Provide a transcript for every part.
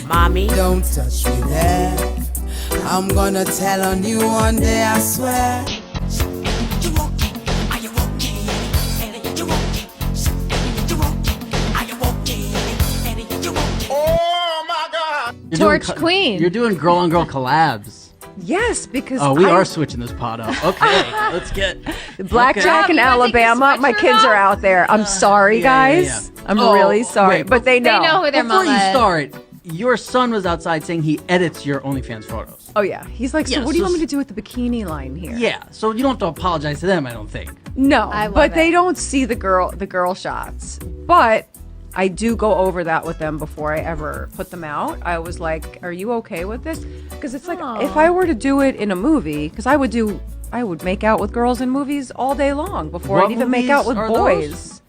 Mommy, don't touch me there. I'm gonna tell on you one day, I swear. Torch Queen. You're doing girl on girl collabs. Yes, because we are switching this pot up. Okay, let's get Blackjack in Alabama. My kids are out there. I'm sorry, guys. I'm really sorry, wait, but they know. They know who their Before mama you is. start, your son was outside saying he edits your OnlyFans photos. Oh yeah, he's like, so Yeah, what do you so- want me to do with the bikini line here? Yeah, so you don't have to apologize to them, I don't think. No, I love but they it. don't see the girl shots. But I do go over that with them before I ever put them out. I was like, "Are you okay with this?" Because it's like if I were to do it in a movie, because I would make out with girls in movies all day long before What I'd even make out with movies are boys.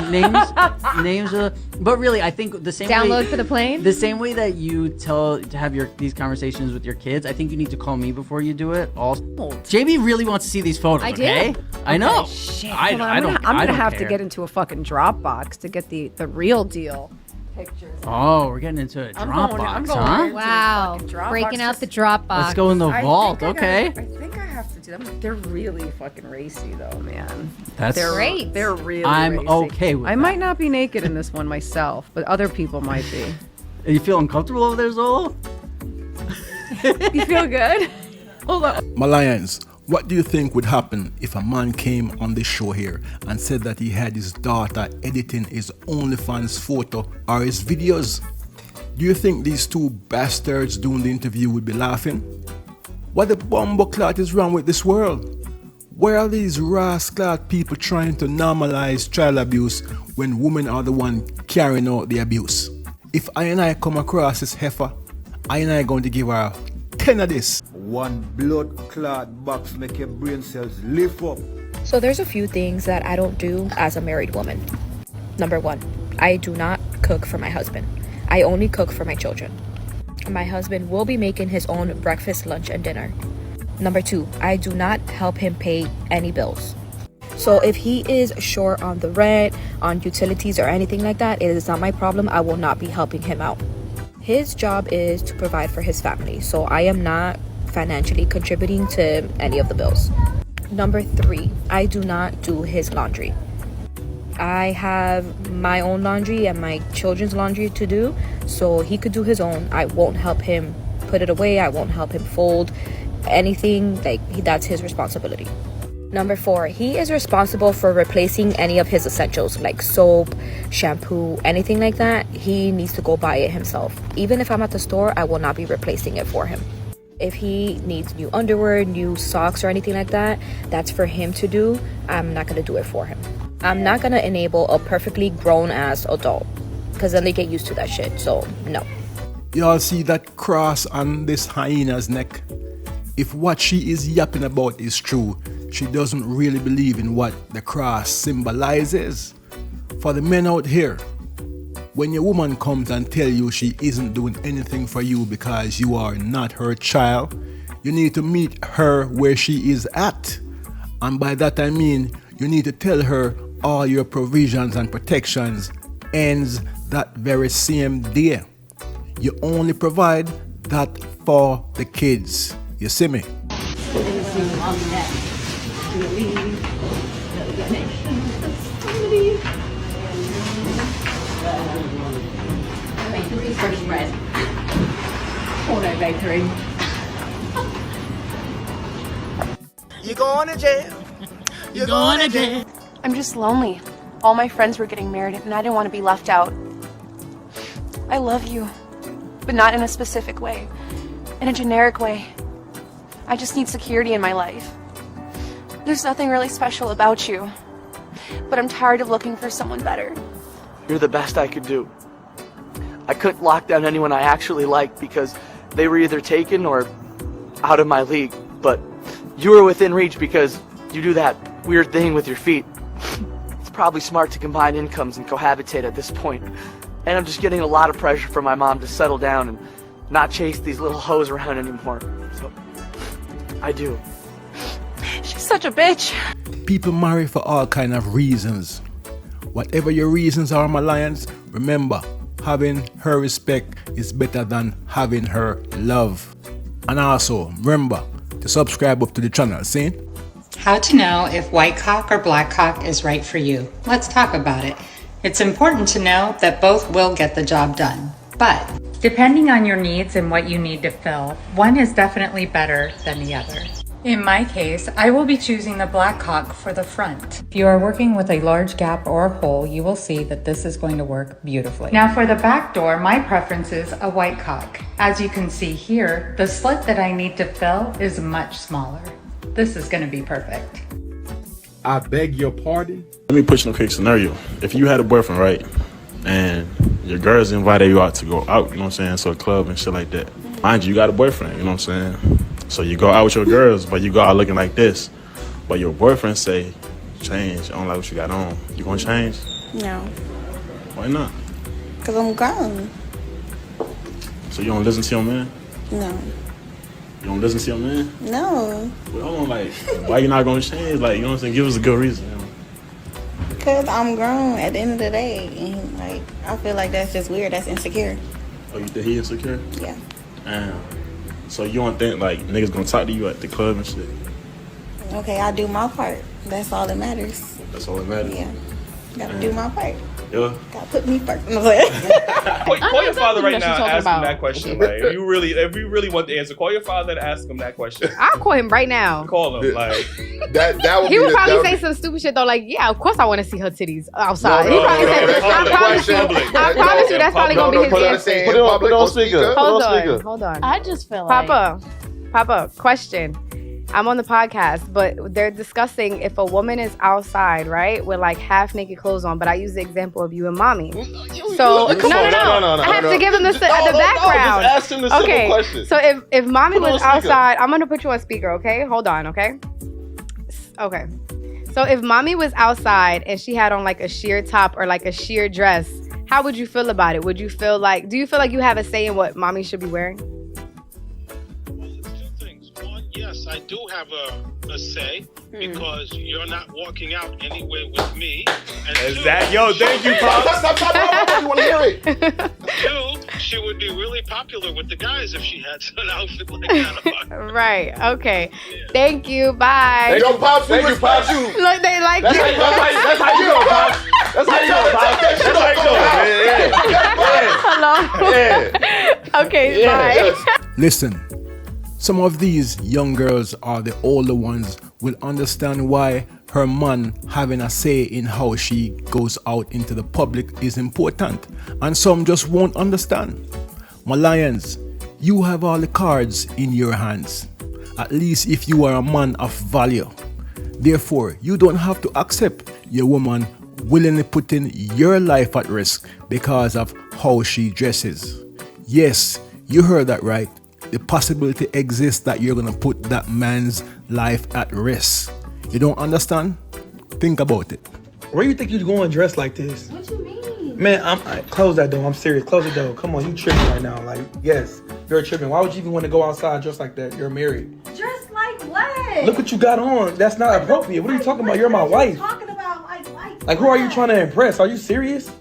Names, but really, I think the same Download way, for the plane? The same way that you tell to have these conversations with your kids, I think you need to call me before you do it. Also, JB really wants to see these photos. I do? Okay? I know. Shit, I hold on, don't. I'm I gonna don't have to care. get into a fucking Dropbox to get the real deal pictures. Oh, we're getting into a I'm Dropbox, going huh? into Wow. fucking Dropbox. Breaking out the Dropbox. Let's go in the vault. Okay. I think I have to do them. They're really fucking racy though, man. That's They're great. They're really I'm racy. okay with I that. might not be naked in this one myself, but other people might be. You feel uncomfortable over there, Zolo? You feel good? Hold on. My lions, what do you think would happen if a man came on this show here and said that he had his daughter editing his OnlyFans photo or his videos? Do you think these two bastards doing the interview would be laughing? What the bumbleclot is wrong with this world? Where are these rascal people trying to normalize child abuse when women are the one carrying out the abuse? If I come across this heifer, I going to give her 10 of this. One blood clot box make your brain cells lift up. So there's a few things that I don't do as a married woman. Number one, I do not cook for my husband. I only cook for my children. My husband will be making his own breakfast, lunch, and dinner. Number two, I do not help him pay any bills. So if he is short on the rent, on utilities, or anything like that, it is not my problem. I will not be helping him out. His job is to provide for his family, so I am not financially contributing to any of the bills. Number three, I do not do his laundry. I have my own laundry and my children's laundry to do, so he could do his own. I won't help him put it away. I won't help him fold anything. That's his responsibility. Number four, he is responsible for replacing any of his essentials like soap, shampoo, anything like that. He needs to go buy it himself. Even if I'm at the store, I will not be replacing it for him. If he needs new underwear, new socks, or anything like that, that's for him to do. I'm not going to do it for him. I'm not going to enable a perfectly grown-ass adult, because then they get used to that shit, so no. Y'all see that cross on this hyena's neck? If what she is yapping about is true, she doesn't really believe in what the cross symbolizes. For the men out here, when your woman comes and tell you she isn't doing anything for you because you are not her child, you need to meet her where she is at. And by that I mean, you need to tell her all your provisions and protections ends that very same day. You only provide that for the kids. You see me? You going to jail. You're going to jail. I'm just lonely. All my friends were getting married and I didn't want to be left out. I love you, but not in a specific way. In a generic way. I just need security in my life. There's nothing really special about you, but I'm tired of looking for someone better. You're the best I could do. I couldn't lock down anyone I actually liked because they were either taken or out of my league, but you were within reach because you do that weird thing with your feet. It's probably smart to combine incomes and cohabitate at this point. And I'm just getting a lot of pressure from my mom to settle down and not chase these little hoes around anymore. So, I do. She's such a bitch. People marry for all kind of reasons. Whatever your reasons are, my lions, remember, having her respect is better than having her love. And also, remember to subscribe up to the channel, see? How to know if white cock or black cock is right for you. Let's talk about it. It's important to know that both will get the job done, but depending on your needs and what you need to fill, one is definitely better than the other. In my case, I will be choosing the black cock for the front. If you are working with a large gap or hole, you will see that this is going to work beautifully. Now for the back door, my preference is a white cock. As you can see here, the slit that I need to fill is much smaller. This is going to be perfect. I beg your pardon? Let me put you in a quick scenario. If you had a boyfriend, right, and your girls invited you out to go out, you know what I'm saying, so a club and shit like that. Mind you, you got a boyfriend, you know what I'm saying? So you go out with your girls, but you go out looking like this. But your boyfriend say, change, I don't like what you got on. You gonna change? No. Why not? Because I'm grown. So you don't listen to your man? No. You don't listen to your man? No. Well, hold on, like, why you not gonna change? Like, you know what I'm saying? Give us a good reason. You know? Because I'm grown at the end of the day. And, like, I feel like that's just weird. That's insecure. Oh, you think he insecure? Yeah. Damn. So you don't think, like, niggas gonna talk to you at the club and shit? Okay, I do my part. That's all that matters. That's all that matters? Yeah. Gotta do my part. Yeah. Gotta put me first. Call your father right now and ask him that question. Like, if you really want the answer, call your father and ask him that question. I'll call him right now. Call him. Like that would he be would the, probably that say would some stupid shit though, like, yeah, of course I want to see her titties outside. No, He probably say, that's not the question. I promise you that's probably gonna be his answer. Put it on speaker. Hold on. I just feel like Papa, question. I'm on the podcast, but they're discussing if a woman is outside, right, with like half naked clothes on. But I use the example of you and mommy. So no. I have to give him the background. Just ask him the simple question. So if mommy was outside, I'm gonna put you on speaker. Okay, hold on. Okay. So if mommy was outside and she had on like a sheer top or like a sheer dress, how would you feel about it? Do you feel like you have a say in what mommy should be wearing? Yes, I do have a say because you're not walking out anywhere with me. And thank you, Pops. You want to hear it? Two, she would be really popular with the guys if she had an outfit like that on. Right. Okay. Yeah. Thank you. Bye. Yo, Pops, thank you, Pops. Look, they like that's you. That's how you know, Pops. That's how you know, Pops. That's how you know. Hello. Okay. Bye. Listen. Some of these young girls or the older ones will understand why her man having a say in how she goes out into the public is important, and some just won't understand. My lions, you have all the cards in your hands, at least if you are a man of value. Therefore, you don't have to accept your woman willingly putting your life at risk because of how she dresses. Yes, you heard that right. The possibility exists that you're gonna put that man's life at risk. You don't understand? Think about it. Where do you think you're going dressed like this? What you mean? Man, close that door. I'm serious. Close the door. Come on, you tripping right now. Like, yes, you're tripping. Why would you even want to go outside dressed like that? You're married. Dressed like what? Look what you got on. That's not appropriate. What are you talking about? You're my wife. Talking about like who are you trying to impress? Are you serious?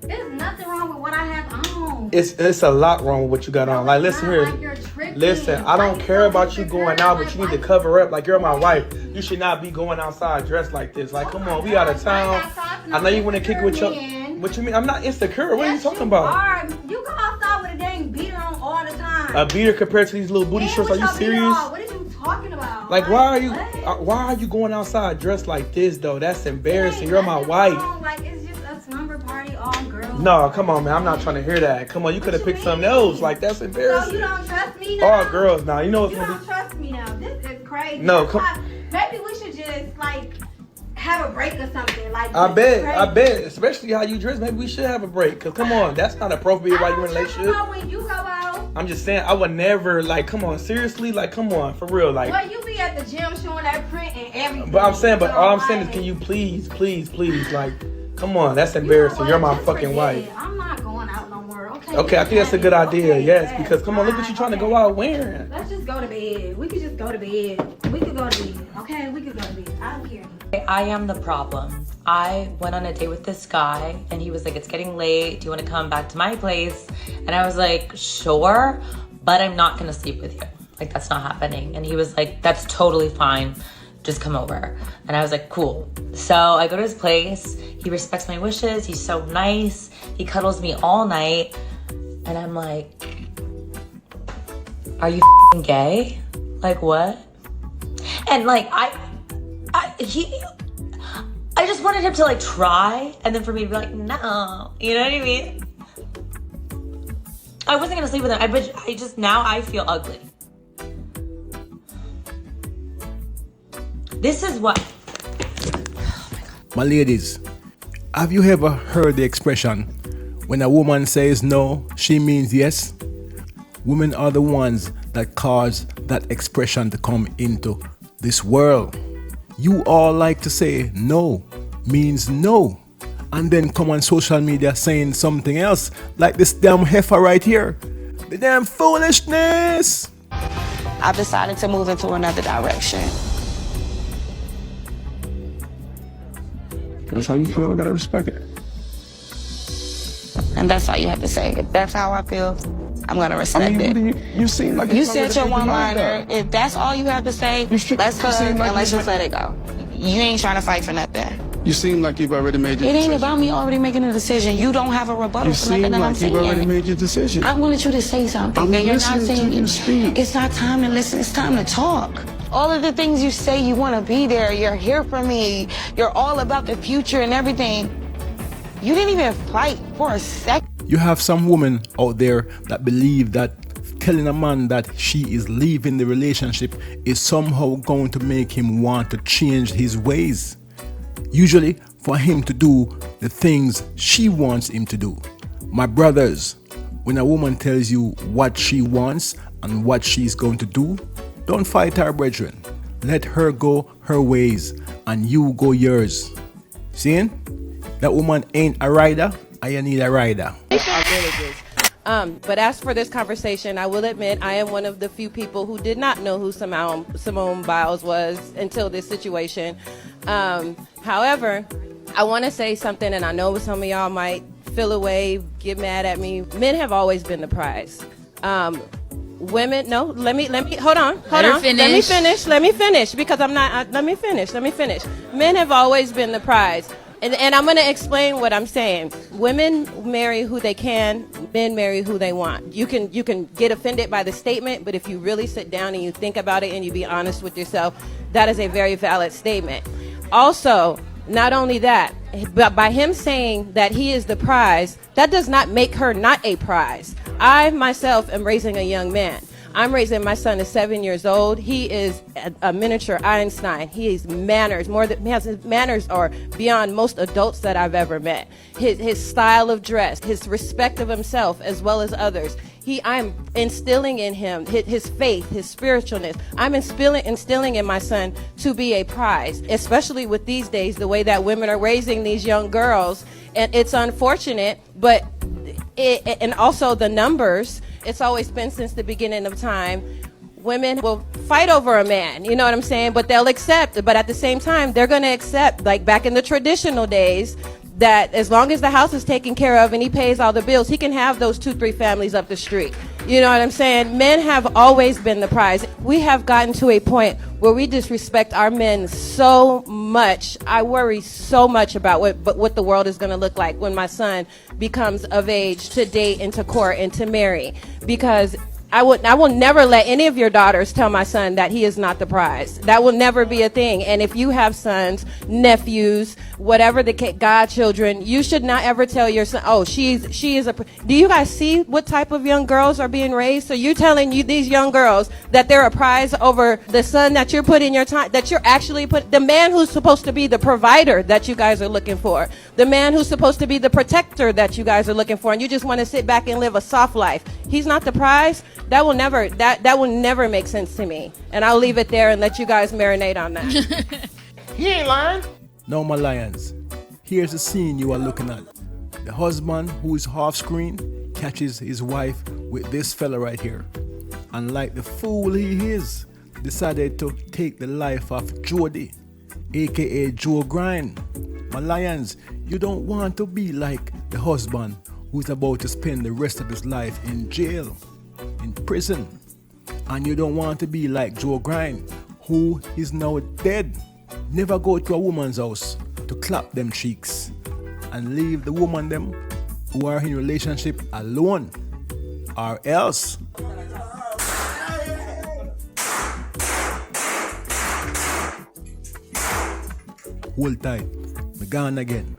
There's nothing wrong with what I have on. It's a lot wrong with what you got on. Like, listen here. Listen, I don't care about you going out, but you need to cover up. Like, you're my wife. You should not be going outside dressed like this. Like, come on, we out of town. I know you want to kick it with your... What you mean? I'm not insecure. What are you talking about? You go outside with a dang beater on all the time. A beater compared to these little booty shorts? Are you serious? What are you talking about? Like, why are you going outside dressed like this though? That's embarrassing. You're my wife. Like, it's just a slumber party, all girls. No, come on, man. I'm not trying to hear that. Come on, you could have picked something else. Like, that's embarrassing. So you don't trust me now? All girls now. You know what's You don't trust me now. This is crazy. No, come. Maybe we should just like have a break or something. Like, I bet. Especially how you dress. Maybe we should have a break. Cause come on, that's not appropriate while you're in a relationship. When you go out. I'm just saying, I would never, like, come on, seriously, like, come on, for real, like. Well, you be at the gym showing that print and everything. But I'm saying, but all I'm saying is, can you please, like, come on, that's embarrassing. You're my fucking wife. I'm not going out no more. Okay, I think that's a good idea. Yes, because come on, look what you're trying to go out wearing. Let's just go to bed. We could just go to bed. We could go to bed. Okay, we could go to bed. I don't care. I am the problem. I went on a date with this guy and he was like, it's getting late. Do you want to come back to my place? And I was like, sure, but I'm not going to sleep with you. Like, that's not happening. And he was like, that's totally fine. Just come over. And I was like, cool. So I go to his place. He respects my wishes. He's so nice. He cuddles me all night. And I'm like, are you f***ing gay? Like, what? And like, I just wanted him to like try, and then for me to be like, no, you know what I mean? I wasn't gonna sleep with him. I just now I feel ugly. This is what. My ladies, have you ever heard the expression, when a woman says no, she means yes? Women are the ones that cause that expression to come into this world. You all like to say no means no, and then come on social media saying something else, like this damn heifer right here. The damn foolishness. I've decided to move into another direction. That's how you feel, I gotta respect it. And that's all you have to say. If that's how I feel, I'm gonna respect it. You seem like you said your one-liner. If that's all you have to say, let's hug and let's just let it go. You ain't trying to fight for nothing. You seem like you've already made your decision. decision. It ain't about me already making a decision. You don't have a rebuttal for nothing that I'm saying. You seem like you've already made your decision. I wanted you to say something. I'm you're not listening saying to you speak. It's not time to listen. It's time to talk. All of the things you say, you want to be there. You're here for me. You're all about the future and everything. You didn't even fight for a second. You have some women out there that believe that telling a man that she is leaving the relationship is somehow going to make him want to change his ways. Usually for him to do the things she wants him to do. My brothers, when a woman tells you what she wants and what she's going to do, don't fight her, brethren. Let her go her ways and you go yours. Seeing? That woman ain't a rider, I need a rider. But as for this conversation, I will admit I am one of the few people who did not know who Simone Biles was until this situation. However, I want to say something, and I know some of y'all might feel away, get mad at me. Men have always been the prize. Women, no, let me, hold on. Let me finish, because I'm not, let me finish. Men have always been the prize. And I'm going to explain what I'm saying. Women marry who they can, men marry who they want. You can get offended by the statement, but if you really sit down and you think about it and you be honest with yourself, that is a very valid statement. Also, not only that, but by him saying that he is the prize, that does not make her not a prize. I myself am raising a young man. I'm raising my son is 7 years old. He is a miniature Einstein. His manners are beyond most adults that I've ever met. His style of dress, his respect of himself as well as others. I'm instilling in him his faith, his spiritualness. I'm instilling in my son to be a prize, especially with these days, the way that women are raising these young girls. And it's unfortunate, but and also the numbers. It's always been since the beginning of time. Women will fight over a man, you know what I'm saying? But they'll accept. But at the same time, they're going to accept, like back in the traditional days, that as long as the house is taken care of and he pays all the bills, he can have those 2-3 families up the street. You know what I'm saying? Men have always been the prize. We have gotten to a point where we disrespect our men so much. I worry so much about what the world is going to look like when my son becomes of age to date and to court and to marry. Because I will never let any of your daughters tell my son that he is not the prize. That will never be a thing. And if you have sons, nephews, whatever the godchildren, you should not ever tell your son, oh, she is a. Do you guys see what type of young girls are being raised? So you're telling these young girls that they're a prize over the son that you're putting your time, that you're actually the man who's supposed to be the provider that you guys are looking for, the man who's supposed to be the protector that you guys are looking for, and you just want to sit back and live a soft life. He's not the prize. That will never make sense to me. And I'll leave it there and let you guys marinate on that. He ain't lying. Now, my lions, here's the scene you are looking at. The husband, who is half screen, catches his wife with this fella right here. And like the fool he is, decided to take the life of Jody, aka Joe Grind. My lions, you don't want to be like the husband who's about to spend the rest of his life in jail, in prison. And you don't want to be like Joe Grind, who is now dead. Never go to a woman's house to clap them cheeks and leave the woman them who are in relationship alone, or else. Hold tight, me gone again.